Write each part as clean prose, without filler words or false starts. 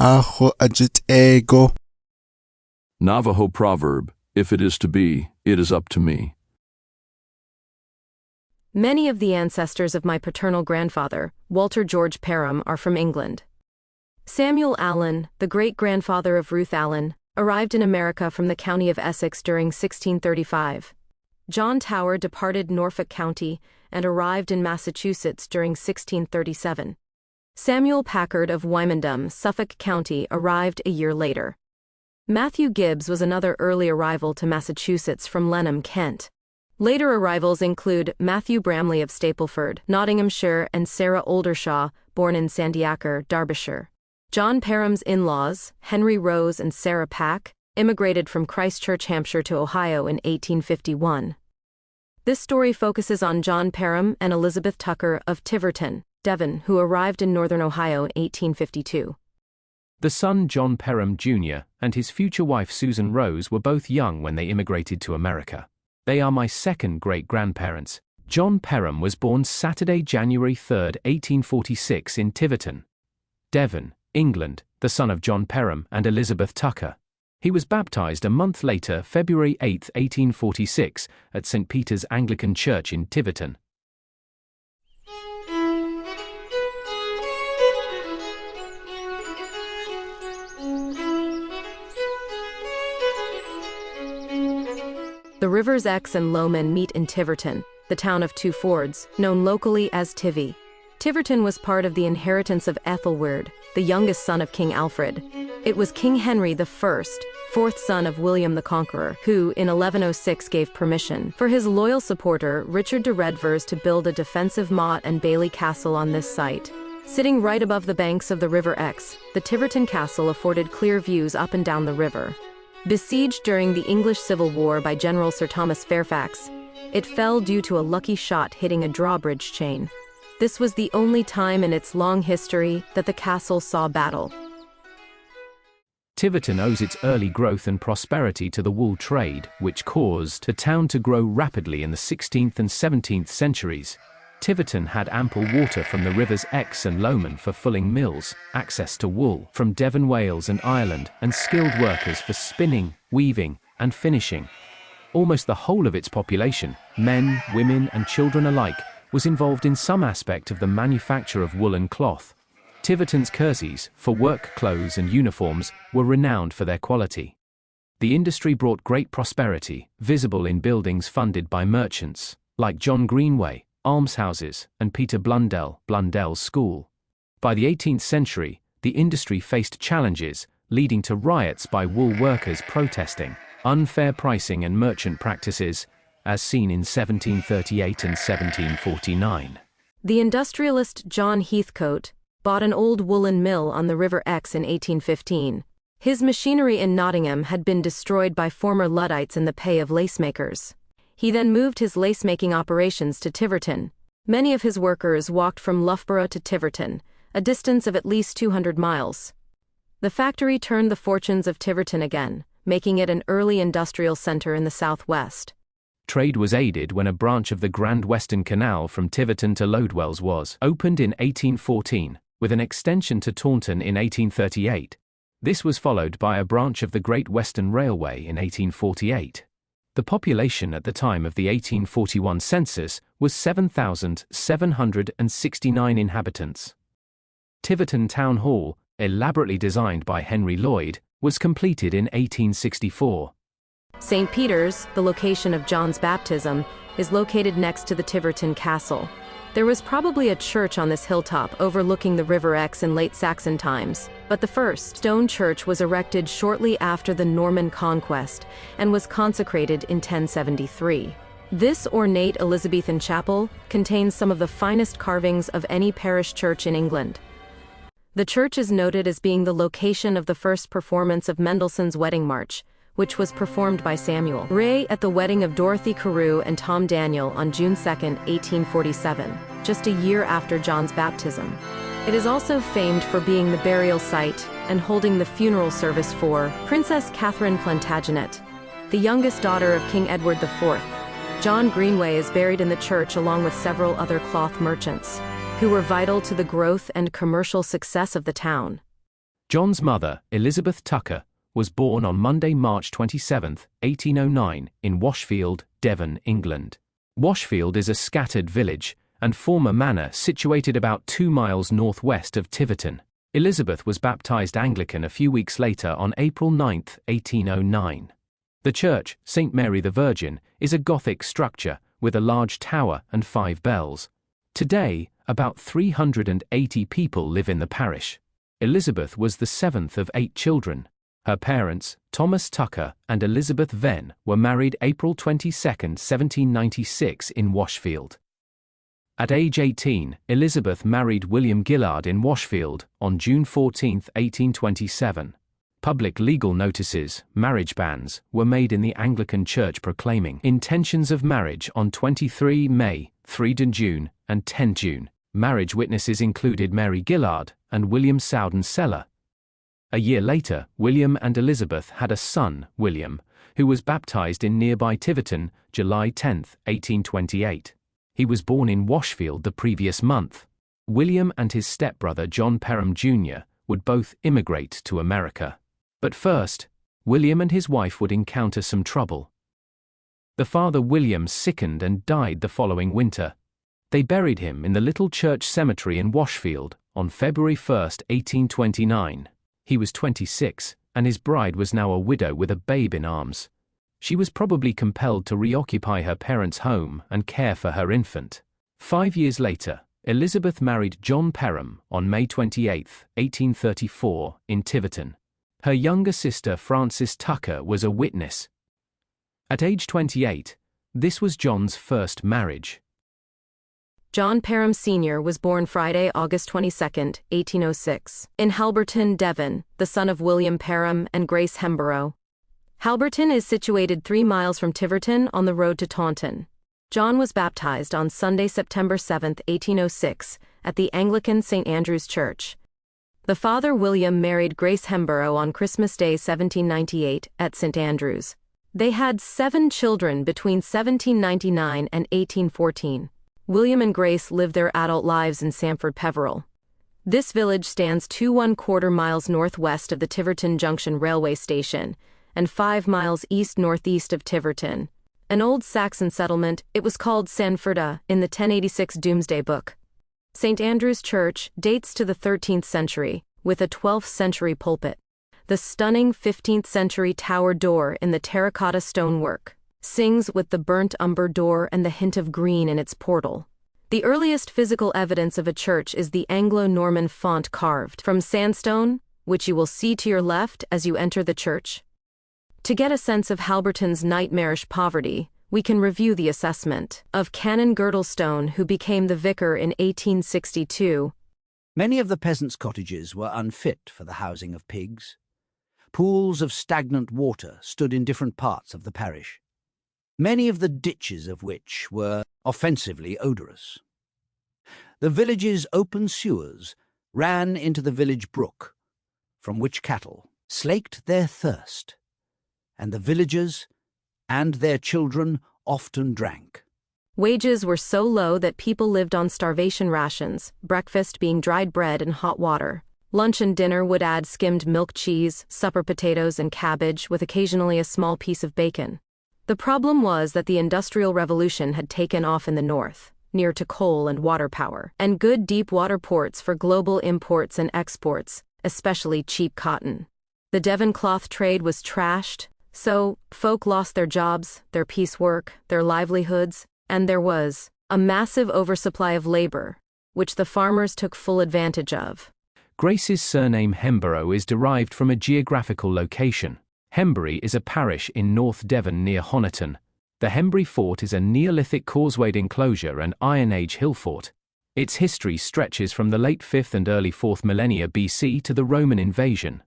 Aho ajit ego. Navajo proverb, if it is to be, it is up to me. Many of the ancestors of my paternal grandfather, Walter George Perram, are from England. Samuel Allen, the great-grandfather of Ruth Allen, arrived in America from the county of Essex during 1635. John Tower departed Norfolk County and arrived in Massachusetts during 1637. Samuel Packard of Wymondham, Suffolk County, arrived a year later. Matthew Gibbs was another early arrival to Massachusetts from Lenham, Kent. Later arrivals include Matthew Bramley of Stapleford, Nottinghamshire, and Sarah Oldershaw, born in Sandiacre, Derbyshire. John Perram's in-laws, Henry Rose and Sarah Pack, immigrated from Christchurch, Hampshire to Ohio in 1851. This story focuses on John Perram and Elizabeth Tucker of Tiverton, Devon, who arrived in northern Ohio in 1852. The son John Perram Jr. and his future wife Susan Rose were both young when they immigrated to America. They are my second great-grandparents. John Perram was born Saturday, January 3, 1846 in Tiverton, Devon, England, the son of John Perram and Elizabeth Tucker. He was baptized a month later, February 8, 1846, at St. Peter's Anglican Church in Tiverton. The rivers Exe and Lowman meet in Tiverton, the town of two fords, known locally as Tivy. Tiverton was part of the inheritance of Ethelwerd, the youngest son of King Alfred. It was King Henry I, fourth son of William the Conqueror, who, in 1106, gave permission for his loyal supporter, Richard de Redvers, to build a defensive motte and bailey castle on this site. Sitting right above the banks of the River Exe, the Tiverton Castle afforded clear views up and down the river. Besieged during the English Civil War by General Sir Thomas Fairfax, it fell due to a lucky shot hitting a drawbridge chain. This was the only time in its long history that the castle saw battle. Tiverton owes its early growth and prosperity to the wool trade, which caused the town to grow rapidly in the 16th and 17th centuries. Tiverton had ample water from the rivers Exe and Lowman for fulling mills, access to wool from Devon, Wales and Ireland, and skilled workers for spinning, weaving, and finishing. Almost the whole of its population, men, women and children alike, was involved in some aspect of the manufacture of wool and cloth. Tiverton's kerseys, for work clothes and uniforms, were renowned for their quality. The industry brought great prosperity, visible in buildings funded by merchants, like John Greenway, almshouses, and Peter Blundell's school. By the 18th century, the industry faced challenges, leading to riots by wool workers protesting unfair pricing and merchant practices, as seen in 1738 and 1749. The industrialist John Heathcote bought an old woolen mill on the River Exe in 1815. His machinery in Nottingham had been destroyed by former Luddites in the pay of lacemakers. He then moved his lace-making operations to Tiverton. Many of his workers walked from Loughborough to Tiverton, a distance of at least 200 miles. The factory turned the fortunes of Tiverton again, making it an early industrial center in the southwest. Trade was aided when a branch of the Grand Western Canal from Tiverton to Loadwells was opened in 1814, with an extension to Taunton in 1838. This was followed by a branch of the Great Western Railway in 1848. The population at the time of the 1841 census was 7,769 inhabitants. Tiverton Town Hall, elaborately designed by Henry Lloyd, was completed in 1864. St. Peter's, the location of John's baptism, is located next to the Tiverton Castle. There was probably a church on this hilltop overlooking the River Exe in late Saxon times, but the first stone church was erected shortly after the Norman conquest and was consecrated in 1073. This ornate Elizabethan chapel contains some of the finest carvings of any parish church in England. The church is noted as being the location of the first performance of Mendelssohn's Wedding March, which was performed by Samuel Ray at the wedding of Dorothy Carew and Tom Daniel on June 2, 1847, just a year after John's baptism. It is also famed for being the burial site and holding the funeral service for Princess Catherine Plantagenet, the youngest daughter of King Edward IV. John Greenway is buried in the church along with several other cloth merchants, who were vital to the growth and commercial success of the town. John's mother, Elizabeth Tucker, was born on Monday, March 27, 1809, in Washfield, Devon, England. Washfield is a scattered village and former manor situated about 2 miles northwest of Tiverton. Elizabeth was baptized Anglican a few weeks later on April 9, 1809. The church, St. Mary the Virgin, is a Gothic structure with a large tower and 5 bells. Today, about 380 people live in the parish. Elizabeth was the 7th of 8 children. Her parents, Thomas Tucker and Elizabeth Venn, were married April 22, 1796 in Washfield. At age 18, Elizabeth married William Gillard in Washfield on June 14, 1827. Public legal notices, marriage bans, were made in the Anglican Church proclaiming intentions of marriage on 23 May, 3 June, and 10 June. Marriage witnesses included Mary Gillard and William Sowden Seller. A year later, William and Elizabeth had a son, William, who was baptized in nearby Tiverton, July 10, 1828. He was born in Washfield the previous month. William and his stepbrother John Perram Jr. would both immigrate to America. But first, William and his wife would encounter some trouble. The father William sickened and died the following winter. They buried him in the little church cemetery in Washfield on February 1, 1829. He was 26, and his bride was now a widow with a babe in arms. She was probably compelled to reoccupy her parents' home and care for her infant. 5 years later, Elizabeth married John Perram on May 28, 1834, in Tiverton. Her younger sister Frances Tucker was a witness. At age 28, this was John's first marriage. John Perram Sr. was born Friday, August 22, 1806, in Halberton, Devon, the son of William Perram and Grace Hemborough. Halberton is situated 3 miles from Tiverton on the road to Taunton. John was baptized on Sunday, September 7, 1806, at the Anglican St. Andrew's Church. The father William married Grace Hemborough on Christmas Day 1798 at St. Andrews. They had 7 children between 1799 and 1814. William and Grace lived their adult lives in Sanford Peveril. This village stands 2¼ miles northwest of the Tiverton Junction railway station and 5 miles east-northeast of Tiverton. An old Saxon settlement, it was called Sanforda in the 1086 Domesday Book. St. Andrew's Church dates to the 13th century, with a 12th century pulpit. The stunning 15th century tower door in the terracotta stonework sings with the burnt umber door and the hint of green in its portal. The earliest physical evidence of a church is the Anglo-Norman font carved from sandstone, which you will see to your left as you enter the church. To get a sense of Halberton's nightmarish poverty, we can review the assessment of Canon Girdlestone, who became the vicar in 1862. Many of the peasants' cottages were unfit for the housing of pigs. Pools of stagnant water stood in different parts of the parish, many of the ditches of which were offensively odorous. The village's open sewers ran into the village brook, from which cattle slaked their thirst, and the villagers and their children often drank. Wages were so low that people lived on starvation rations, breakfast being dried bread and hot water. Lunch and dinner would add skimmed milk cheese, supper potatoes and cabbage, with occasionally a small piece of bacon. The problem was that the Industrial Revolution had taken off in the north, near to coal and water power, and good deep water ports for global imports and exports, especially cheap cotton. The Devon cloth trade was trashed, so folk lost their jobs, their piecework, their livelihoods, and there was a massive oversupply of labor, which the farmers took full advantage of. Grace's surname Hemborough is derived from a geographical location. Hembury is a parish in North Devon near Honiton. The Hembury Fort is a Neolithic causewayed enclosure and Iron Age hill fort. Its history stretches from the late 5th and early 4th millennia BC to the Roman invasion.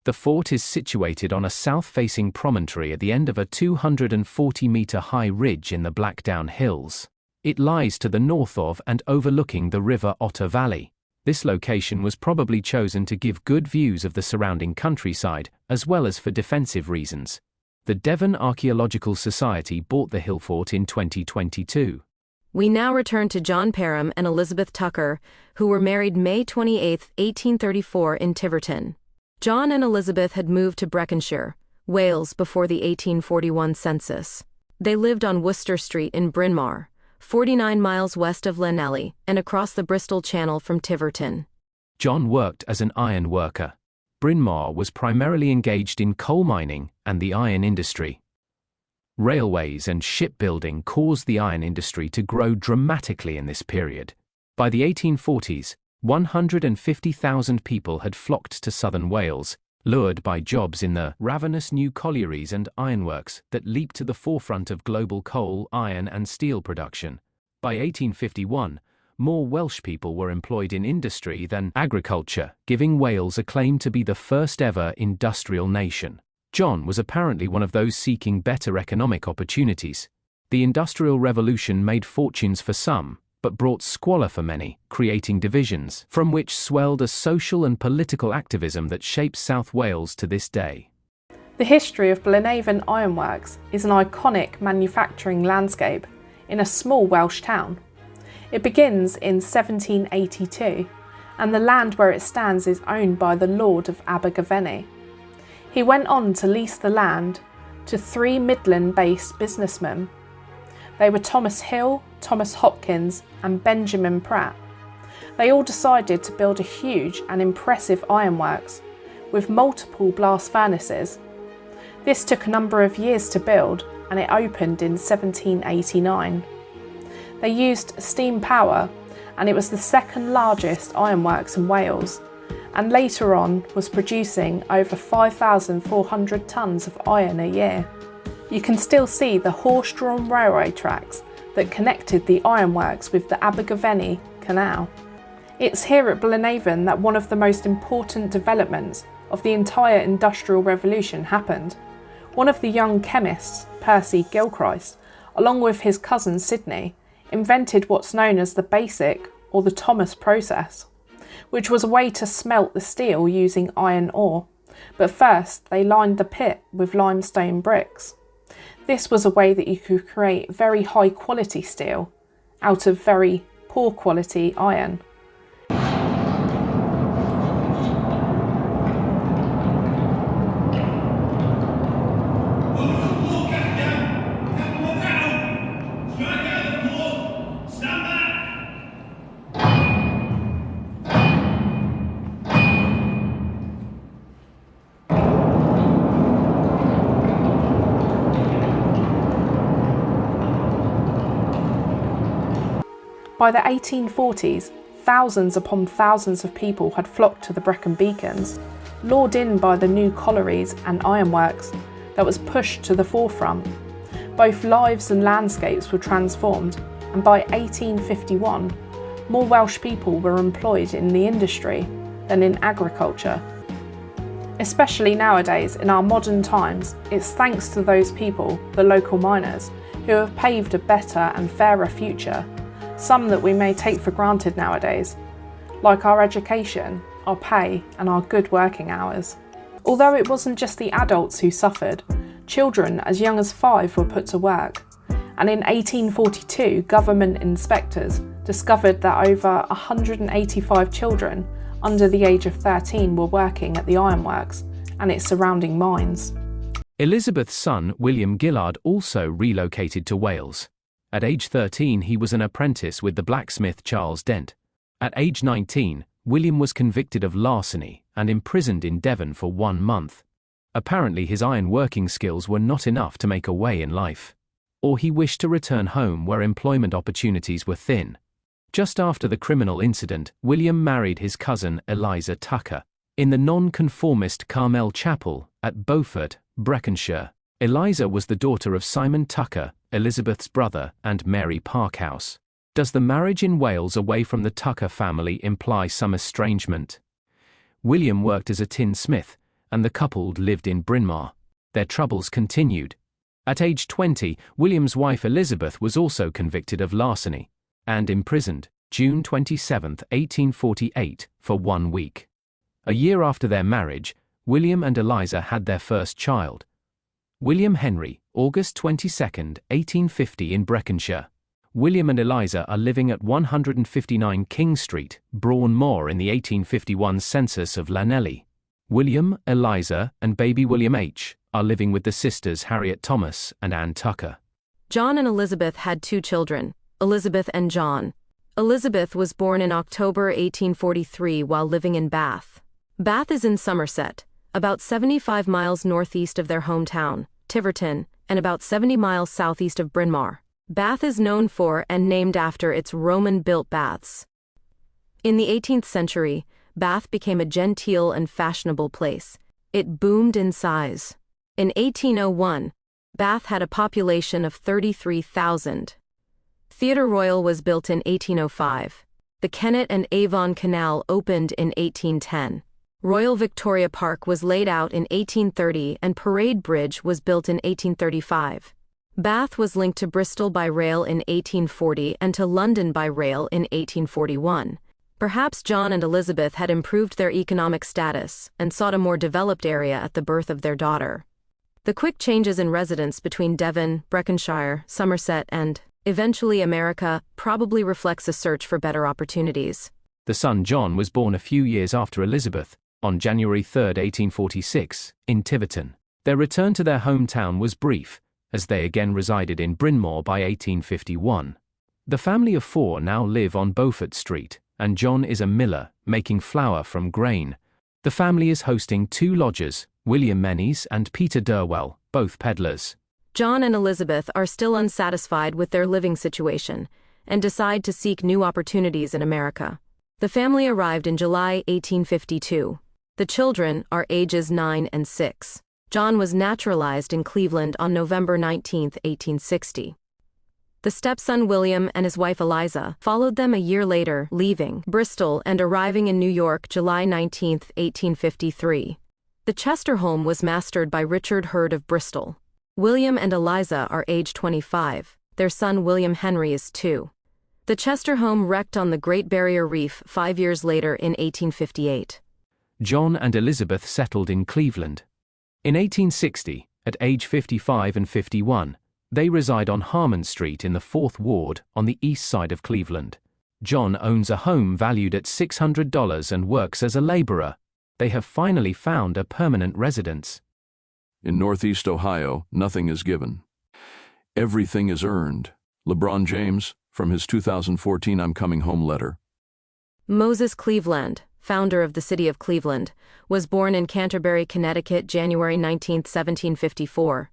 The fort is situated on a south-facing promontory at the end of a 240-metre-high ridge in the Blackdown Hills. It lies to the north of and overlooking the River Otter Valley. This location was probably chosen to give good views of the surrounding countryside, as well as for defensive reasons. The Devon Archaeological Society bought the hill fort in 2022. We now return to John Perram and Elizabeth Tucker, who were married May 28, 1834 in Tiverton. John and Elizabeth had moved to Breconshire, Wales before the 1841 census. They lived on Worcester Street in Bryn Mawr, 49 miles west of Llanelly and across the Bristol Channel from Tiverton. John worked as an iron worker. Bryn Mawr was primarily engaged in coal mining and the iron industry. Railways and shipbuilding caused the iron industry to grow dramatically in this period. By the 1840s, 150,000 people had flocked to southern Wales, lured by jobs in the ravenous new collieries and ironworks that leaped to the forefront of global coal, iron and steel production. By 1851, more Welsh people were employed in industry than agriculture, giving Wales a claim to be the first ever industrial nation. John was apparently one of those seeking better economic opportunities. The Industrial Revolution made fortunes for some, but brought squalor for many, creating divisions, from which swelled a social and political activism that shapes South Wales to this day. The history of Blaenavon Ironworks is an iconic manufacturing landscape in a small Welsh town. It begins in 1782, and the land where it stands is owned by the Lord of Abergavenny. He went on to lease the land to three Midland-based businessmen. They were Thomas Hill, Thomas Hopkins and Benjamin Pratt. They all decided to build a huge and impressive ironworks with multiple blast furnaces. This took a number of years to build and it opened in 1789. They used steam power and it was the second largest ironworks in Wales, and later on was producing over 5,400 tonnes of iron a year. You can still see the horse-drawn railway tracks that connected the ironworks with the Abergavenny Canal. It's here at Blaenavon that one of the most important developments of the entire Industrial Revolution happened. One of the young chemists, Percy Gilchrist, along with his cousin Sidney, invented what's known as the basic or the Thomas process, which was a way to smelt the steel using iron ore, but first they lined the pit with limestone bricks. This was a way that you could create very high quality steel out of very poor quality iron. By the 1840s, thousands upon thousands of people had flocked to the Brecon Beacons, lured in by the new collieries and ironworks that was pushed to the forefront. Both lives and landscapes were transformed, and by 1851, more Welsh people were employed in the industry than in agriculture. Especially nowadays, in our modern times, it's thanks to those people, the local miners, who have paved a better and fairer future, some that we may take for granted nowadays, like our education, our pay and our good working hours. Although it wasn't just the adults who suffered, children as young as 5 were put to work, and in 1842 government inspectors discovered that over 185 children under the age of 13 were working at the ironworks and its surrounding mines. Elizabeth's son, William Gillard, also relocated to Wales. At age 13, he was an apprentice with the blacksmith Charles Dent. At age 19, William was convicted of larceny and imprisoned in Devon for 1 month. Apparently his iron working skills were not enough to make a way in life, or he wished to return home where employment opportunities were thin. Just after the criminal incident, William married his cousin Eliza Tucker in the non-conformist Carmel Chapel at Beaufort, Breconshire. Eliza was the daughter of Simon Tucker, Elizabeth's brother, and Mary Parkhouse. Does the marriage in Wales away from the Tucker family imply some estrangement? William worked as a tinsmith, and the couple lived in Bryn Mawr. Their troubles continued. At age 20, William's wife Elizabeth was also convicted of larceny and imprisoned, June 27, 1848, for 1 week. A year after their marriage, William and Eliza had their first child, William Henry, August 22, 1850, in Breconshire. William and Eliza are living at 159 King Street, Brawn Moor, in the 1851 census of Llanelly. William, Eliza, and baby William H. are living with the sisters Harriet Thomas and Ann Tucker. John and Elizabeth had 2 children, Elizabeth and John. Elizabeth was born in October 1843 while living in Bath. Bath is in Somerset, about 75 miles northeast of their hometown, Tiverton, and about 70 miles southeast of Bryn Mawr. Bath is known for and named after its Roman-built baths. In the 18th century, Bath became a genteel and fashionable place. It boomed in size. In 1801, Bath had a population of 33,000. Theatre Royal was built in 1805. The Kennet and Avon Canal opened in 1810. Royal Victoria Park was laid out in 1830 and Parade Bridge was built in 1835. Bath was linked to Bristol by rail in 1840 and to London by rail in 1841. Perhaps John and Elizabeth had improved their economic status and sought a more developed area at the birth of their daughter. The quick changes in residence between Devon, Breconshire, Somerset, and, eventually America, probably reflects a search for better opportunities. The son John was born a few years after Elizabeth, on January 3, 1846, in Tiverton. Their return to their hometown was brief, as they again resided in Bryn Mawr by 1851. The family of 4 now live on Beaufort Street, and John is a miller, making flour from grain. The family is hosting 2 lodgers, William Mennies and Peter Durwell, both peddlers. John and Elizabeth are still unsatisfied with their living situation and decide to seek new opportunities in America. The family arrived in July 1852. The children are ages 9 and 6. John was naturalized in Cleveland on November 19, 1860. The stepson William and his wife Eliza followed them a year later, leaving Bristol and arriving in New York July 19, 1853. The Chester home was mastered by Richard Hurd of Bristol. William and Eliza are age 25. Their son William Henry is 2. The Chester home wrecked on the Great Barrier Reef 5 years later in 1858. John and Elizabeth settled in Cleveland. In 1860, at age 55 and 51, they reside on Harmon Street in the 4th Ward on the east side of Cleveland. John owns a home valued at $600 and works as a laborer. They have finally found a permanent residence. In Northeast Ohio, nothing is given. Everything is earned. LeBron James, from his 2014 I'm Coming Home letter. Moses Cleveland, founder of the city of Cleveland, was born in Canterbury, Connecticut, January 19, 1754.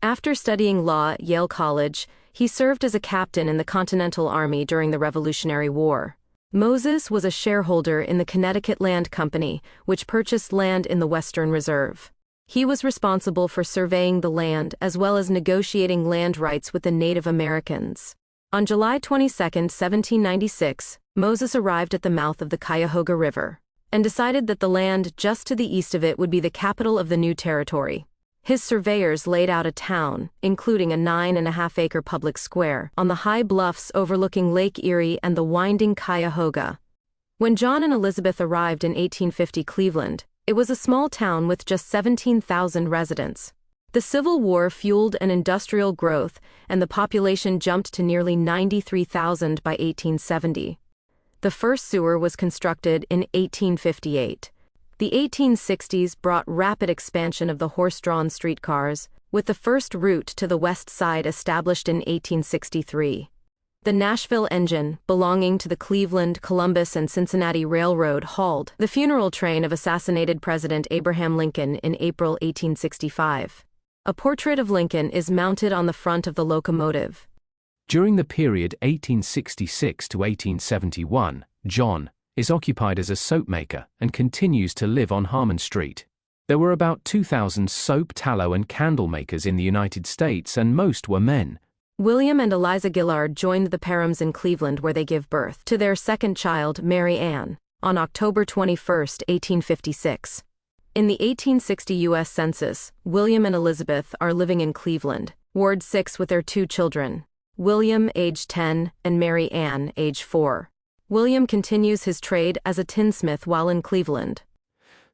After studying law at Yale College, he served as a captain in the Continental Army during the Revolutionary War. Moses was a shareholder in the Connecticut Land Company, which purchased land in the Western Reserve. He was responsible for surveying the land as well as negotiating land rights with the Native Americans. On July 22, 1796, Moses arrived at the mouth of the Cuyahoga River and decided that the land just to the east of it would be the capital of the new territory. His surveyors laid out a town, including a 9.5-acre public square, on the high bluffs overlooking Lake Erie and the winding Cuyahoga. When John and Elizabeth arrived in 1850 Cleveland, it was a small town with just 17,000 residents. The Civil War fueled an industrial growth, and the population jumped to nearly 93,000 by 1870. The first sewer was constructed in 1858. The 1860s brought rapid expansion of the horse-drawn streetcars, with the first route to the west side established in 1863. The Nashville engine, belonging to the Cleveland, Columbus, and Cincinnati Railroad, hauled the funeral train of assassinated President Abraham Lincoln in April 1865. A portrait of Lincoln is mounted on the front of the locomotive. During the period 1866 to 1871, John is occupied as a soap maker and continues to live on Harmon Street. There were about 2,000 soap, tallow, and candle makers in the United States, and most were men. William and Eliza Gillard joined the Perrams in Cleveland, where they give birth to their second child, Mary Ann, on October 21, 1856. In the 1860 U.S. Census, William and Elizabeth are living in Cleveland, Ward 6, with their 2 children, William, age 10, and Mary Ann, age 4. William continues his trade as a tinsmith while in Cleveland.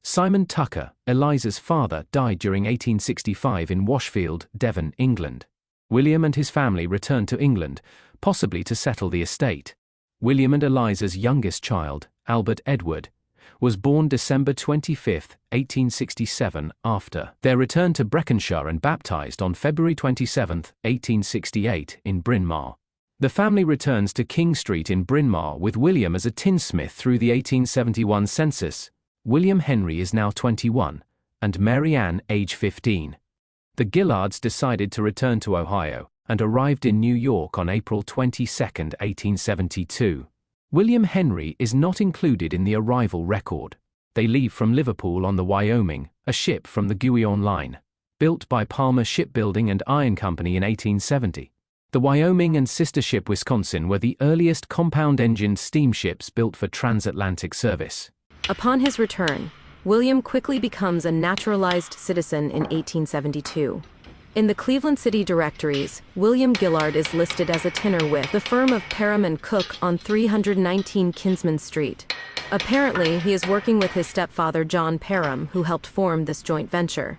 Simon Tucker, Eliza's father, died during 1865 in Washfield, Devon, England. William and his family returned to England, possibly to settle the estate. William and Eliza's youngest child, Albert Edward, was born December 25, 1867, after their return to Breconshire and baptised on February 27, 1868, in Bryn Mawr. The family returns to King Street in Bryn Mawr with William as a tinsmith through the 1871 census. William Henry is now 21, and Mary Ann age 15. The Gillards decided to return to Ohio, and arrived in New York on April 22, 1872. William Henry is not included in the arrival record. They leave from Liverpool on the Wyoming, a ship from the Guion Line, built by Palmer Shipbuilding and Iron Company in 1870. The Wyoming and sister ship Wisconsin were the earliest compound-engined steamships built for transatlantic service. Upon his return, William quickly becomes a naturalized citizen in 1872. In the Cleveland City directories, William Gillard is listed as a tenor with the firm of Perram and Cook on 319 Kinsman Street. Apparently, he is working with his stepfather John Perram, who helped form this joint venture.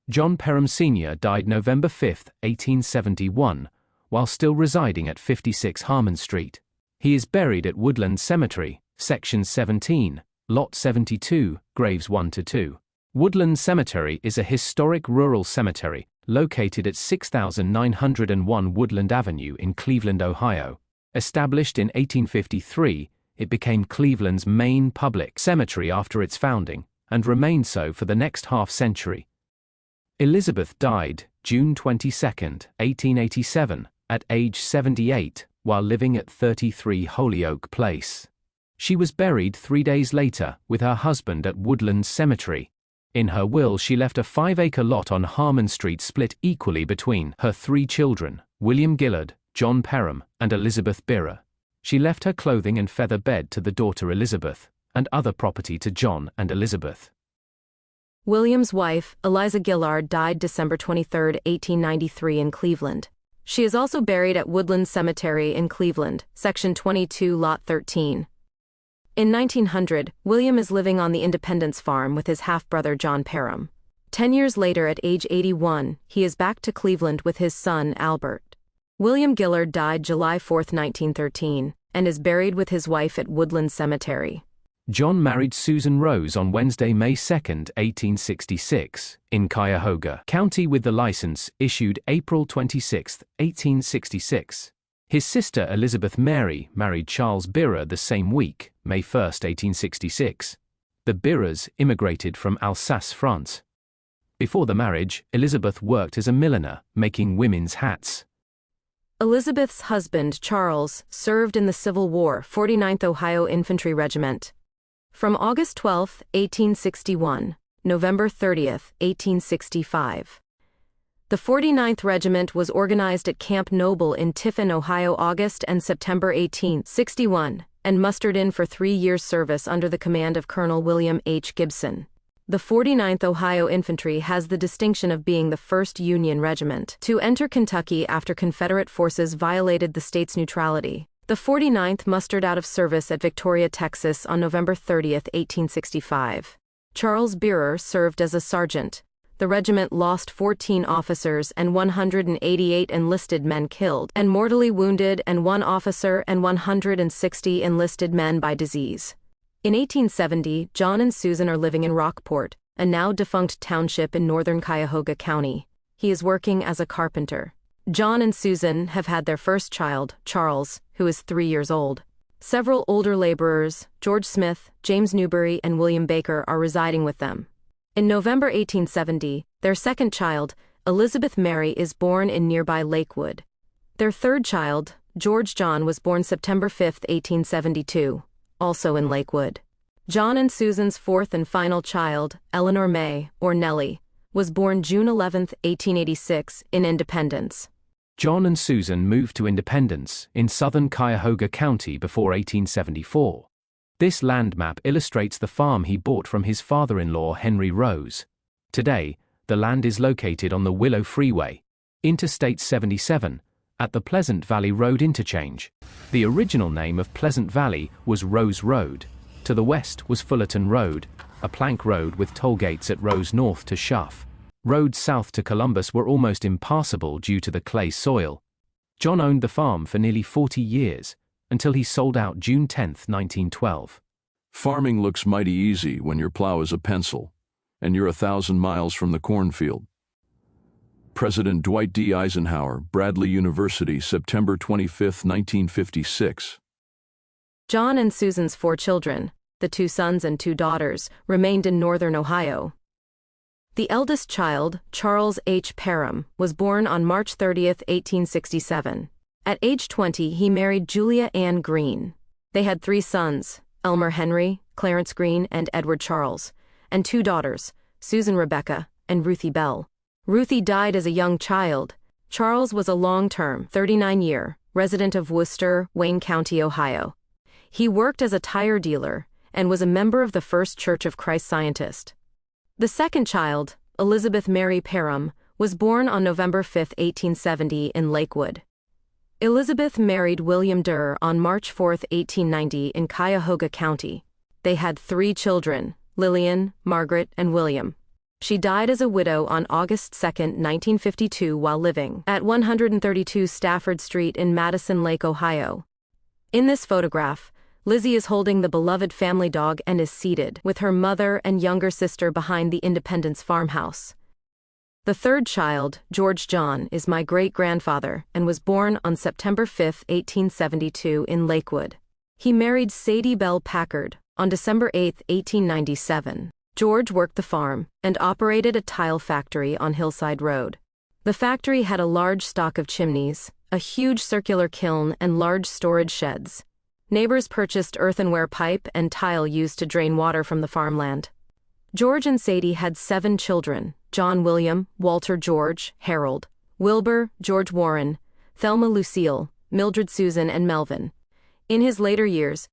John Perram Sr. died November 5, 1871, while still residing at 56 Harmon Street. He is buried at Woodland Cemetery, Section 17, Lot 72, Graves 1-2. Woodland Cemetery is a historic rural cemetery located at 6901 Woodland Avenue in Cleveland, Ohio. Established in 1853, it became Cleveland's main public cemetery after its founding, and remained so for the next half-century. Elizabeth died June 22, 1887, at age 78, while living at 33 Holyoke Place. She was buried 3 days later with her husband at Woodland Cemetery. In her will, she left a 5-acre lot on Harmon Street split equally between her 3 children, William Gillard, John Perram, and Elizabeth Birrer. She left her clothing and feather bed to the daughter Elizabeth, and other property to John and Elizabeth. William's wife, Eliza Gillard, died December 23, 1893 in Cleveland. She is also buried at Woodland Cemetery in Cleveland, Section 22, Lot 13. In 1900, William is living on the Independence Farm with his half-brother John Perram. 10 years later, at age 81, he is back to Cleveland with his son Albert. William Gillard died July 4, 1913, and is buried with his wife at Woodland Cemetery. John married Susan Rose on Wednesday, May 2, 1866, in Cuyahoga County with the license issued April 26, 1866. His sister Elizabeth Mary married Charles Birrer the same week, May 1, 1866. The Birrers immigrated from Alsace, France. Before the marriage, Elizabeth worked as a milliner, making women's hats. Elizabeth's husband, Charles, served in the Civil War, 49th Ohio Infantry Regiment. From August 12, 1861, November 30, 1865. The 49th Regiment was organized at Camp Noble in Tiffin, Ohio, August and September 1861, and mustered in for 3 years' service under the command of Colonel William H. Gibson. The 49th Ohio Infantry has the distinction of being the first Union regiment to enter Kentucky after Confederate forces violated the state's neutrality. The 49th mustered out of service at Victoria, Texas on November 30, 1865. Charles Birrer served as a sergeant. The regiment lost 14 officers and 188 enlisted men killed and mortally wounded, and 1 officer and 160 enlisted men by disease. In 1870, John and Susan are living in Rockport, a now defunct township in northern Cuyahoga County. He is working as a carpenter. John and Susan have had their first child, Charles, who is 3 years old. Several older laborers, George Smith, James Newberry, and William Baker, are residing with them. In November 1870, their second child, Elizabeth Mary, is born in nearby Lakewood. Their third child, George John, was born September 5, 1872, also in Lakewood. John and Susan's fourth and final child, Eleanor May, or Nellie, was born June 11, 1886, in Independence. John and Susan moved to Independence in southern Cuyahoga County before 1874. This land map illustrates the farm he bought from his father-in-law Henry Rose. Today, the land is located on the Willow Freeway, Interstate 77, at the Pleasant Valley Road interchange. The original name of Pleasant Valley was Rose Road. To the west was Fullerton Road, a plank road with toll gates at Rose north to Schuff. Roads south to Columbus were almost impassable due to the clay soil. John owned the farm for nearly 40 years, until he sold out June 10, 1912. Farming looks mighty easy when your plow is a pencil, and you're 1,000 miles from the cornfield. President Dwight D. Eisenhower, Bradley University, September 25, 1956. John and Susan's 4 children, the 2 sons and 2 daughters, remained in northern Ohio. The eldest child, Charles H. Perram, was born on March 30, 1867. At age 20, he married Julia Ann Green. They had 3 sons, Elmer Henry, Clarence Green, and Edward Charles, and 2 daughters, Susan Rebecca and Ruthie Bell. Ruthie died as a young child. Charles was a long-term, 39-year, resident of Worcester, Wayne County, Ohio. He worked as a tire dealer and was a member of the First Church of Christ Scientist. The second child, Elizabeth Mary Perram, was born on November 5, 1870 in Lakewood. Elizabeth married William Durr on March 4, 1890 in Cuyahoga County. They had 3 children, Lillian, Margaret, and William. She died as a widow on August 2, 1952 while living at 132 Stafford Street in Madison Lake, Ohio. In this photograph, Lizzie is holding the beloved family dog and is seated with her mother and younger sister behind the Independence farmhouse. The third child, George John, is my great-grandfather and was born on September 5, 1872 in Lakewood. He married Sadie Bell Packard on December 8, 1897. George worked the farm and operated a tile factory on Hillside Road. The factory had a large stock of chimneys, a huge circular kiln, and large storage sheds. Neighbors purchased earthenware pipe and tile used to drain water from the farmland. George and Sadie had 7 children: John William, Walter George, Harold, Wilbur, George Warren, Thelma Lucille, Mildred Susan, and Melvin. In his later years,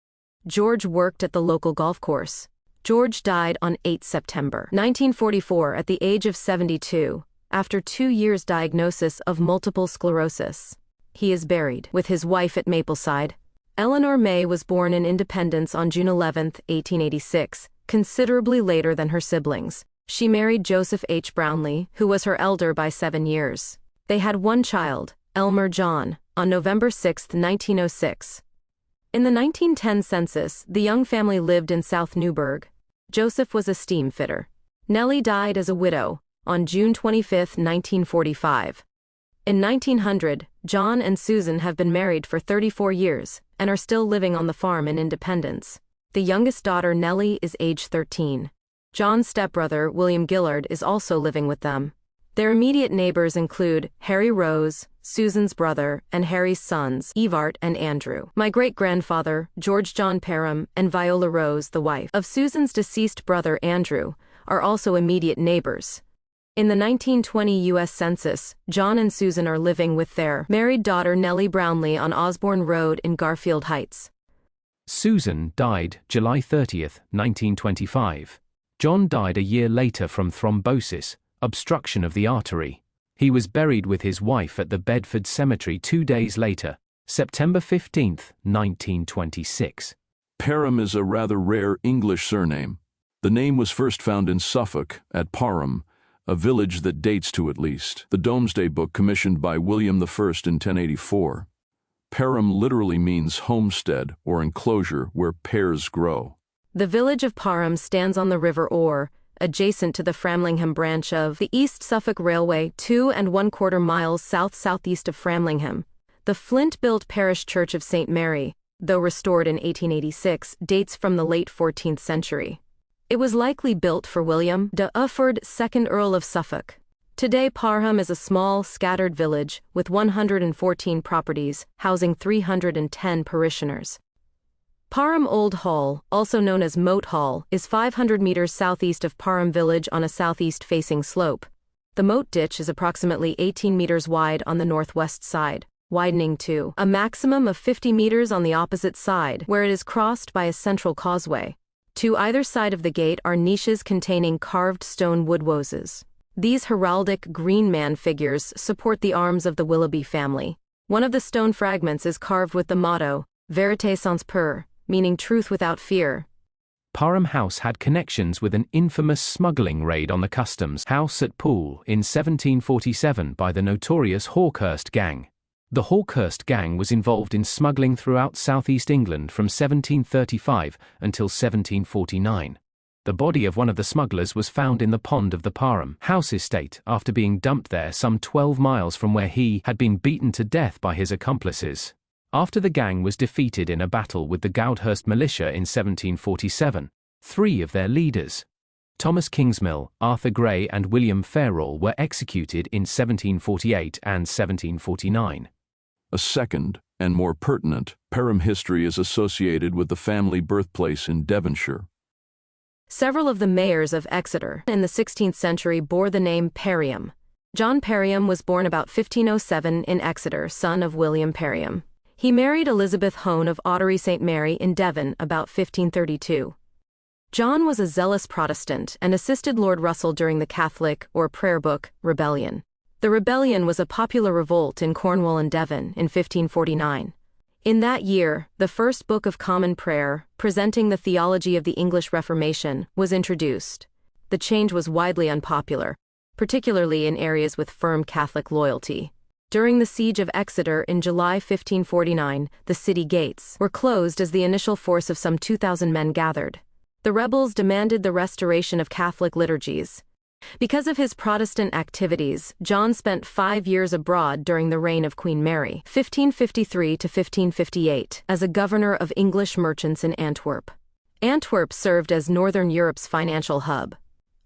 George worked at the local golf course. George died on 8 September 1944 at the age of 72, after 2 years' diagnosis of multiple sclerosis. He is buried with his wife at Mapleside. Eleanor May was born in Independence on June 11, 1886, considerably later than her siblings. She married Joseph H. Brownlee, who was her elder by 7 years. They had 1 child, Elmer John, on November 6, 1906. In the 1910 census, the young family lived in South Newburgh. Joseph was a steam fitter. Nellie died as a widow on June 25, 1945. In 1900, John and Susan have been married for 34 years and are still living on the farm in Independence. The youngest daughter, Nellie, is age 13. John's stepbrother, William Gillard, is also living with them. Their immediate neighbors include Harry Rose, Susan's brother, and Harry's sons, Evart and Andrew. My great-grandfather, George John Perram, and Viola Rose, the wife of Susan's deceased brother, Andrew, are also immediate neighbors. In the 1920 U.S. Census, John and Susan are living with their married daughter, Nellie Brownlee, on Osborne Road in Garfield Heights. Susan died July 30, 1925. John died a year later from thrombosis, obstruction of the artery. He was buried with his wife at the Bedford Cemetery 2 days later, September 15, 1926. Perram is a rather rare English surname. The name was first found in Suffolk, at Perram, a village that dates to at least the Domesday Book commissioned by William I in 1084. Perram literally means homestead or enclosure where pears grow. The village of Perram stands on the River Orr, adjacent to the Framlingham branch of the East Suffolk Railway, 2 1/4 miles south-southeast of Framlingham. The flint-built parish church of St. Mary, though restored in 1886, dates from the late 14th century. It was likely built for William de Ufford, 2nd Earl of Suffolk. Today Perram is a small, scattered village with 114 properties, housing 310 parishioners. Perram Old Hall, also known as Moat Hall, is 500 meters southeast of Perram Village on a southeast-facing slope. The moat ditch is approximately 18 meters wide on the northwest side, widening to a maximum of 50 meters on the opposite side, where it is crossed by a central causeway. To either side of the gate are niches containing carved stone woodwoses. These heraldic green man figures support the arms of the Willoughby family. One of the stone fragments is carved with the motto, Vérité sans peur, meaning truth without fear. Perram House had connections with an infamous smuggling raid on the Customs House at Poole in 1747 by the notorious Hawkhurst gang. The Hawkhurst gang was involved in smuggling throughout southeast England from 1735 until 1749. The body of one of the smugglers was found in the pond of the Perram House estate after being dumped there some 12 miles from where he had been beaten to death by his accomplices. After the gang was defeated in a battle with the Goudhurst militia in 1747, 3 of their leaders, Thomas Kingsmill, Arthur Gray and William Farrell, were executed in 1748 and 1749. A second, and more pertinent, Perram history is associated with the family birthplace in Devonshire. Several of the mayors of Exeter in the 16th century bore the name Perram. John Perram was born about 1507 in Exeter, son of William Perram. He married Elizabeth Hone of Ottery St. Mary in Devon about 1532. John was a zealous Protestant and assisted Lord Russell during the Catholic, or Prayer Book, rebellion. The rebellion was a popular revolt in Cornwall and Devon in 1549. In that year, the first Book of Common Prayer, presenting the theology of the English Reformation, was introduced. The change was widely unpopular, particularly in areas with firm Catholic loyalty. During the siege of Exeter in July 1549, the city gates were closed as the initial force of some 2,000 men gathered. The rebels demanded the restoration of Catholic liturgies. Because of his Protestant activities, John spent 5 years abroad during the reign of Queen Mary, 1553 to 1558, as a governor of English merchants in Antwerp. Antwerp served as Northern Europe's financial hub.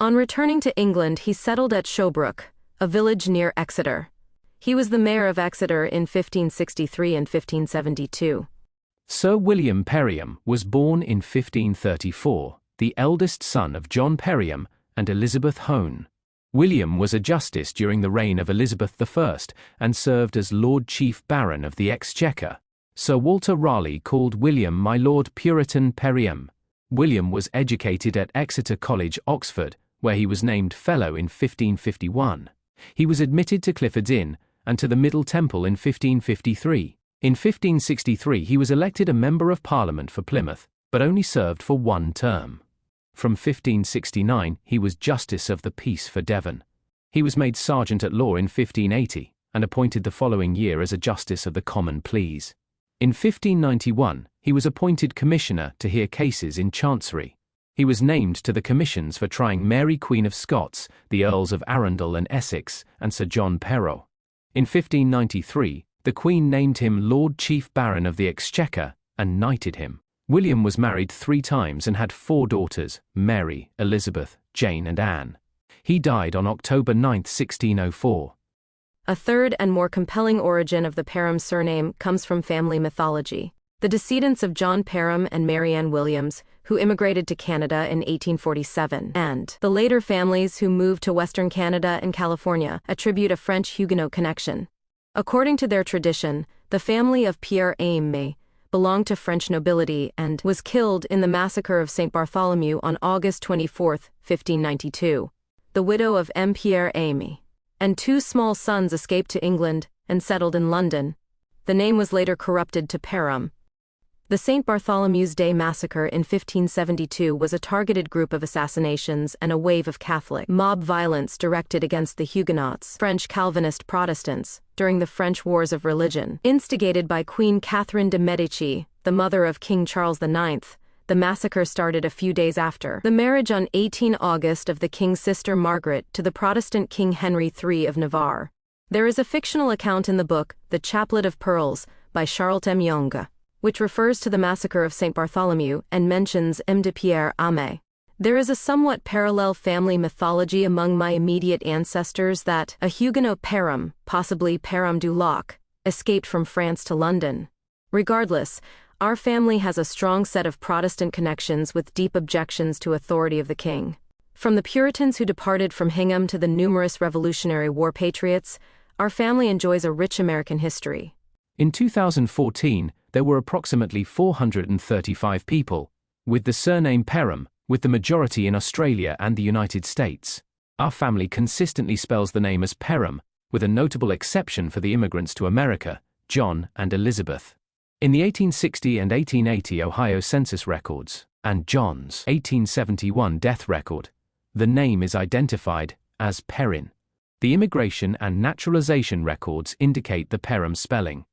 On returning to England, he settled at Showbrook, a village near Exeter. He was the mayor of Exeter in 1563 and 1572. Sir William Perram was born in 1534, the eldest son of John Perram and Elizabeth Hone. William was a justice during the reign of Elizabeth I and served as Lord Chief Baron of the Exchequer. Sir Walter Raleigh called William My Lord Puritan Perram. William was educated at Exeter College, Oxford, where he was named Fellow in 1551. He was admitted to Clifford's Inn and to the Middle Temple in 1553. In 1563 he was elected a Member of Parliament for Plymouth, but only served for 1 term. From 1569 he was Justice of the Peace for Devon. He was made Sergeant at Law in 1580, and appointed the following year as a Justice of the Common Pleas. In 1591 he was appointed Commissioner to hear cases in Chancery. He was named to the commissions for trying Mary Queen of Scots, the Earls of Arundel and Essex, and Sir John Perrot. In 1593 the Queen named him Lord Chief Baron of the Exchequer and knighted him. William was married 3 times and had 4 daughters, Mary, Elizabeth, Jane and Anne. He died on October 9, 1604. A third and more compelling origin of the Perram surname comes from family mythology. The descendants of John Perram and Mary Ann Williams, who immigrated to Canada in 1847, and the later families who moved to Western Canada and California, attribute a French Huguenot connection. According to their tradition, the family of Pierre Aimé belonged to French nobility and was killed in the massacre of St. Bartholomew on August 24, 1592. The widow of M. Pierre Aimé and 2 small sons escaped to England and settled in London. The name was later corrupted to Perram. The St. Bartholomew's Day massacre in 1572 was a targeted group of assassinations and a wave of Catholic mob violence directed against the Huguenots, French Calvinist Protestants, during the French Wars of Religion. Instigated by Queen Catherine de' Medici, the mother of King Charles IX, the massacre started a few days after the marriage on 18 August of the king's sister Margaret to the Protestant King Henry III of Navarre. There is a fictional account in the book, The Chaplet of Pearls, by Charles M. Yonge, which refers to the massacre of St. Bartholomew and mentions M. de Pierre Aimé. There is a somewhat parallel family mythology among my immediate ancestors that a Huguenot Perram, possibly Perram du Lac, escaped from France to London. Regardless, our family has a strong set of Protestant connections with deep objections to authority of the king. From the Puritans who departed from Hingham to the numerous Revolutionary War patriots, our family enjoys a rich American history. In 2014, there were approximately 435 people with the surname Perram, with the majority in Australia and the United States. Our family consistently spells the name as Perram, with a notable exception for the immigrants to America, John and Elizabeth. In the 1860 and 1880 Ohio census records, and John's 1871 death record, the name is identified as Perrin. The immigration and naturalization records indicate the Perram spelling.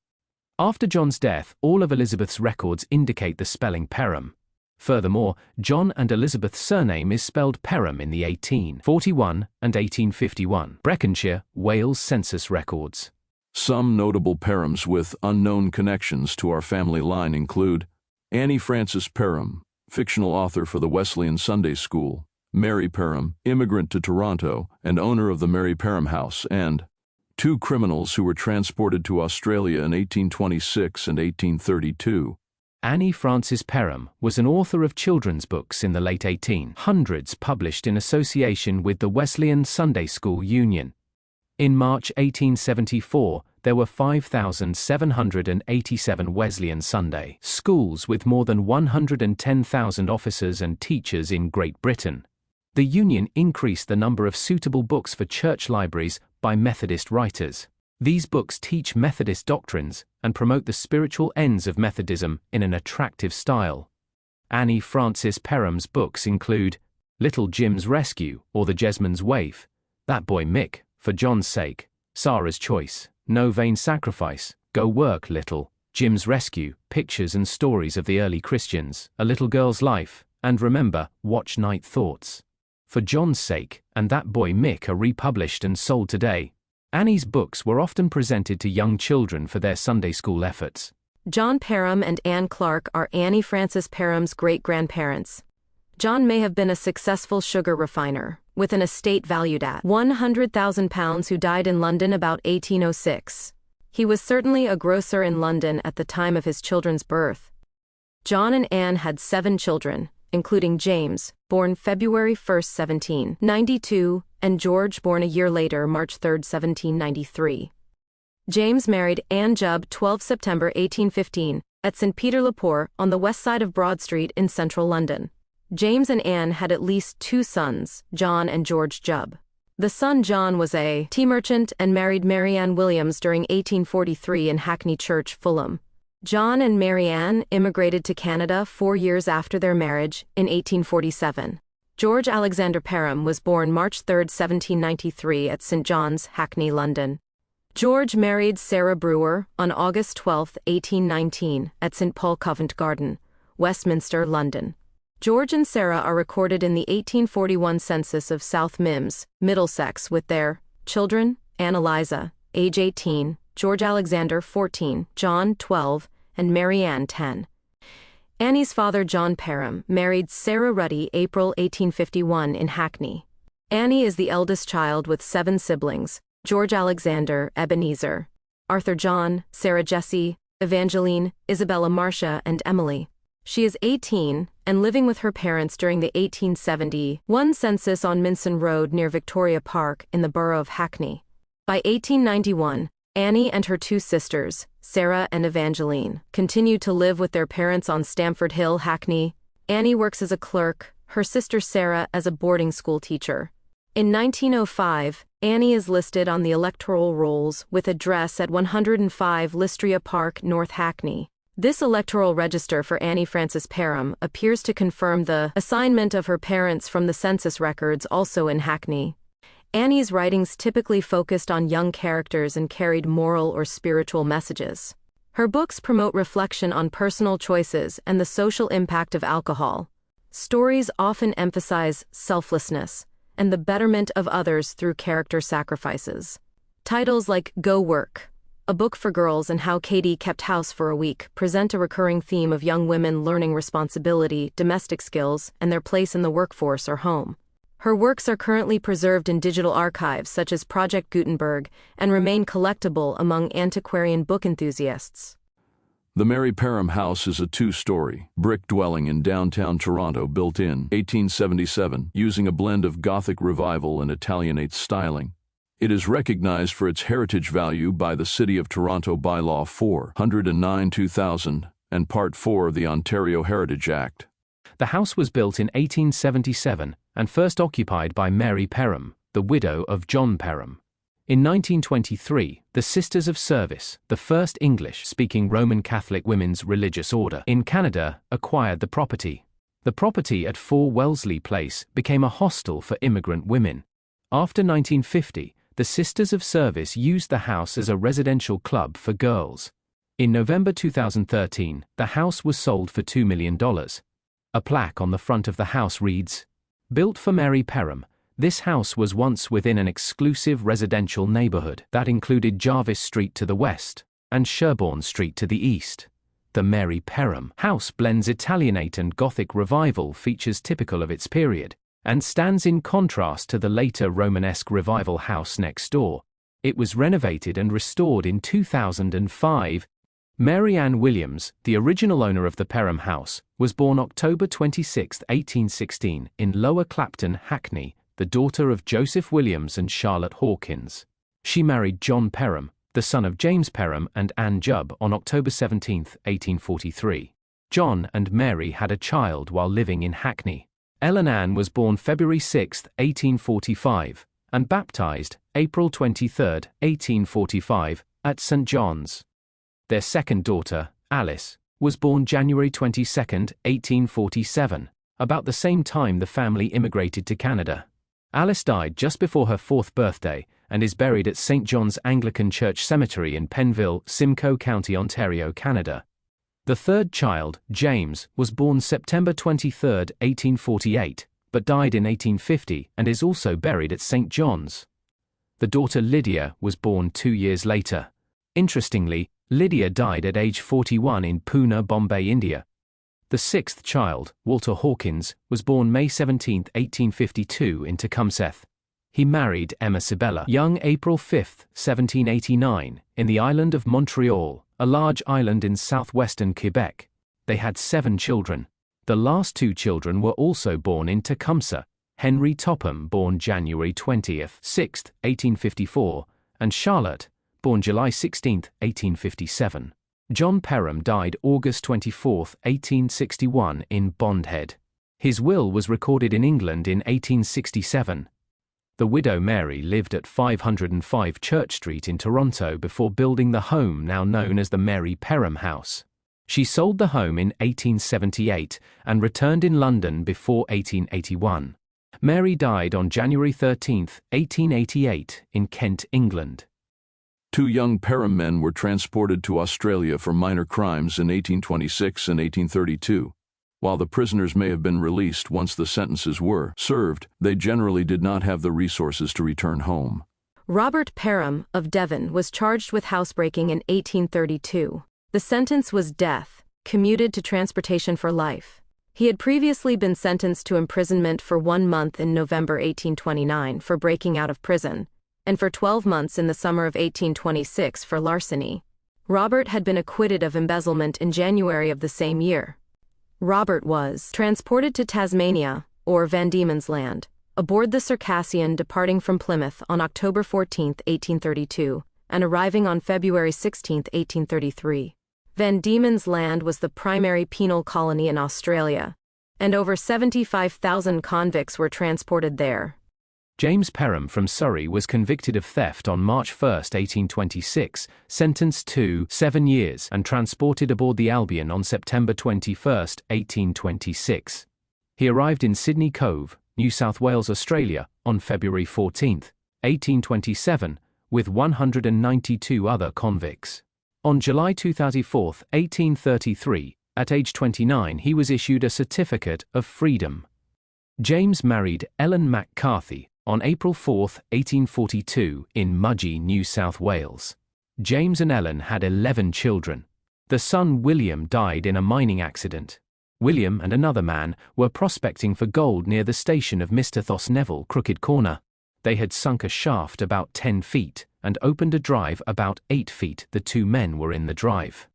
After John's death, all of Elizabeth's records indicate the spelling Perram. Furthermore, John and Elizabeth's surname is spelled Perram in the 1841 and 1851 Breconshire, Wales census records. Some notable Perrams with unknown connections to our family line include Annie Frances Perram, fictional author for the Wesleyan Sunday School, Mary Perram, immigrant to Toronto and owner of the Mary Perram House, and two criminals who were transported to Australia in 1826 and 1832. Annie Frances Perram was an author of children's books in the late 1800s published in association with the Wesleyan Sunday School Union. In March 1874, there were 5,787 Wesleyan Sunday schools with more than 110,000 officers and teachers in Great Britain. The Union increased the number of suitable books for church libraries by Methodist writers. These books teach Methodist doctrines and promote the spiritual ends of Methodism in an attractive style. Annie Frances Perram's books include Little Jim's Rescue or The Jesmond's Waif, That Boy Mick, For John's Sake, Sarah's Choice, No Vain Sacrifice, Go Work Little, Jim's Rescue, Pictures and Stories of the Early Christians, A Little Girl's Life, and Remember, Watch Night Thoughts. For John's Sake and That Boy Mick are republished and sold today. Annie's books were often presented to young children for their Sunday school efforts. John Perram and Anne Clark are Annie Frances Perram's great-grandparents. John may have been a successful sugar refiner, with an estate valued at £100,000 who died in London about 1806. He was certainly a grocer in London at the time of his children's birth. John and Anne had 7 children, including James, born February 1, 1792, and George, born a year later, March 3, 1793. James married Anne Jubb 12 September 1815 at St. Peter-le-Port on the west side of Broad Street in central London. James and Anne had at least 2 sons, John and George Jubb. The son John was a tea merchant and married Mary Ann Williams during 1843 in Hackney Church, Fulham. John and Mary Ann immigrated to Canada 4 years after their marriage, in 1847. George Alexander Perram was born March 3, 1793 at St. John's, Hackney, London. George married Sarah Brewer on August 12, 1819, at St. Paul Covent Garden, Westminster, London. George and Sarah are recorded in the 1841 census of South Mimms, Middlesex, with their children, Anne Eliza, age 18, George Alexander 14, John 12, and Mary Ann 10. Annie's father John Perram married Sarah Ruddy April 1851 in Hackney. Annie is the eldest child with 7 siblings, George Alexander, Ebenezer, Arthur John, Sarah Jessie, Evangeline, Isabella Marcia, and Emily. She is 18 and living with her parents during the 1871 census on Minson Road near Victoria Park in the borough of Hackney. By 1891, Annie and her 2 sisters, Sarah and Evangeline, continue to live with their parents on Stamford Hill, Hackney. Annie works as a clerk, her sister Sarah as a boarding school teacher. In 1905, Annie is listed on the electoral rolls with address at 105 Listria Park, North Hackney. This electoral register for Annie Frances Perram appears to confirm the assignment of her parents from the census records also in Hackney. Annie's writings typically focused on young characters and carried moral or spiritual messages. Her books promote reflection on personal choices and the social impact of alcohol. Stories often emphasize selflessness and the betterment of others through character sacrifices. Titles like Go Work, A Book for Girls, and How Katie Kept House for a Week present a recurring theme of young women learning responsibility, domestic skills, and their place in the workforce or home. Her works are currently preserved in digital archives such as Project Gutenberg and remain collectible among antiquarian book enthusiasts. The Mary Perram House is a 2-story, brick dwelling in downtown Toronto built in 1877 using a blend of Gothic Revival and Italianate styling. It is recognized for its heritage value by the City of Toronto Bylaw 409/2000 and Part 4 of the Ontario Heritage Act. The house was built in 1877 and first occupied by Mary Perram, the widow of John Perram. In 1923, the Sisters of Service, the first English-speaking Roman Catholic women's religious order in Canada, acquired the property. The property at 4 Wellesley Place became a hostel for immigrant women. After 1950, the Sisters of Service used the house as a residential club for girls. In November 2013, the house was sold for $2 million. A plaque on the front of the house reads, "Built for Mary Perram, this house was once within an exclusive residential neighborhood that included Jarvis Street to the west and Sherborne Street to the east. The Mary Perram house blends Italianate and Gothic Revival features typical of its period, and stands in contrast to the later Romanesque Revival house next door. It was renovated and restored in 2005. Mary Ann Williams, the original owner of the Perram House, was born October 26, 1816, in Lower Clapton, Hackney, the daughter of Joseph Williams and Charlotte Hawkins. She married John Perram, the son of James Perram and Anne Jubb, on October 17, 1843. John and Mary had a child while living in Hackney. Ellen Ann was born February 6, 1845, and baptized April 23, 1845, at St. John's. Their second daughter, Alice, was born January 22, 1847, about the same time the family immigrated to Canada. Alice died just before her 4th birthday and is buried at St. John's Anglican Church Cemetery in Pennville, Simcoe County, Ontario, Canada. The third child, James, was born September 23, 1848, but died in 1850 and is also buried at St. John's. The daughter Lydia was born 2 years later. Interestingly, Lydia died at age 41 in Pune, Bombay, India. The sixth child, Walter Hawkins, was born May 17, 1852 in Tecumseh. He married Emma Sibella Young April 5, 1789, in the island of Montreal, a large island in southwestern Quebec. They had 7 children. The last 2 children were also born in Tecumseh: Henry Topham, born January 26, 1854, and Charlotte, born July 16, 1857. John Perram died August 24, 1861 in Bondhead. His will was recorded in England in 1867. The widow Mary lived at 505 Church Street in Toronto before building the home now known as the Mary Perram House. She sold the home in 1878 and returned in London before 1881. Mary died on January 13, 1888 in Kent, England. 2 young Perram men were transported to Australia for minor crimes in 1826 and 1832. While the prisoners may have been released once the sentences were served, they generally did not have the resources to return home. Robert Perram of Devon was charged with housebreaking in 1832. The sentence was death, commuted to transportation for life. He had previously been sentenced to imprisonment for 1 month in November 1829 for breaking out of prison, and for 12 months in the summer of 1826 for larceny. Robert had been acquitted of embezzlement in January of the same year. Robert was transported to Tasmania, or Van Diemen's Land, aboard the Circassian departing from Plymouth on October 14, 1832, and arriving on February 16, 1833. Van Diemen's Land was the primary penal colony in Australia, and over 75,000 convicts were transported there. James Perram from Surrey was convicted of theft on March 1, 1826, sentenced to 7 years and transported aboard the Albion on September 21, 1826. He arrived in Sydney Cove, New South Wales, Australia, on February 14, 1827, with 192 other convicts. On July 24, 1833, at age 29, he was issued a certificate of freedom. James married Ellen McCarthy on April 4, 1842, in Mudgee, New South Wales. James and Ellen had 11 children. The son William died in a mining accident. William and another man were prospecting for gold near the station of Mr. Thosneville, Crooked Corner. They had sunk a shaft about 10 feet and opened a drive about 8 feet. The 2 men were in the drive.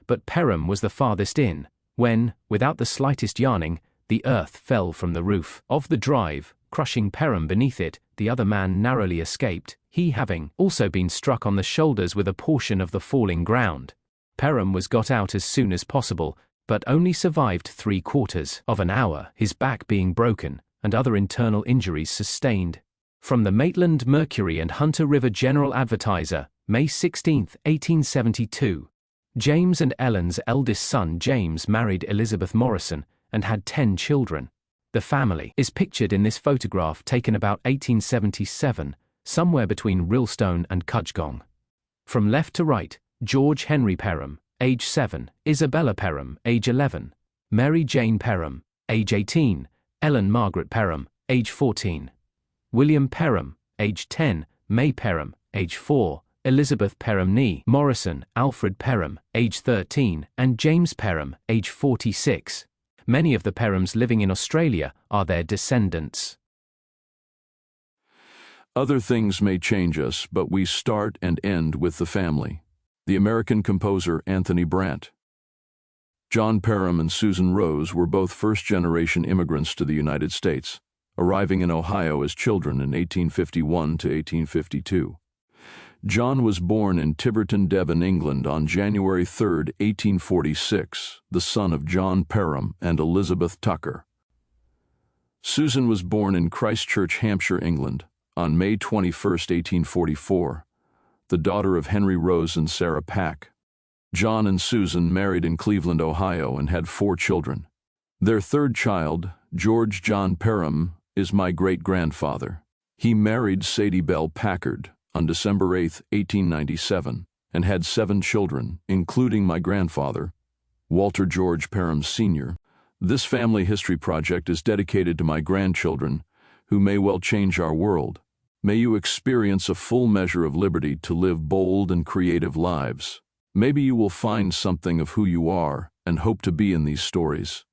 But Perram was the farthest in, when, without the slightest yarning, the earth fell from the roof of the drive, crushing Perram beneath it. The other man narrowly escaped, he having also been struck on the shoulders with a portion of the falling ground. Perram was got out as soon as possible, but only survived 3/4 of an hour, his back being broken, and other internal injuries sustained. From the Maitland Mercury and Hunter River General Advertiser, May 16, 1872. James and Ellen's eldest son James married Elizabeth Morrison and had 10 children. The family is pictured in this photograph taken about 1877, somewhere between Rylstone and Cudgegong. From left to right, George Henry Perram, age 7, Isabella Perram, age 11, Mary Jane Perram, age 18, Ellen Margaret Perram, age 14, William Perram, age 10, May Perram, age 4, Elizabeth Perram nee Morrison, Alfred Perram, age 13, and James Perram, age 46. Many of the Perrams living in Australia are their descendants. Other things may change us, but we start and end with the family. The American composer Anthony Brandt. John Perram and Susan Rose were both first-generation immigrants to the United States, arriving in Ohio as children in 1851 to 1852. John was born in Tiverton, Devon, England on January 3, 1846, the son of John Perram and Elizabeth Tucker. Susan was born in Christchurch, Hampshire, England, on May 21, 1844, the daughter of Henry Rose and Sarah Pack. John and Susan married in Cleveland, Ohio, and had 4 children. Their third child, George John Perram, is my great-grandfather. He married Sadie Bell Packard on December 8, 1897, and had 7 children, including my grandfather, Walter George Perram Sr. This family history project is dedicated to my grandchildren, who may well change our world. May you experience a full measure of liberty to live bold and creative lives. Maybe you will find something of who you are and hope to be in these stories.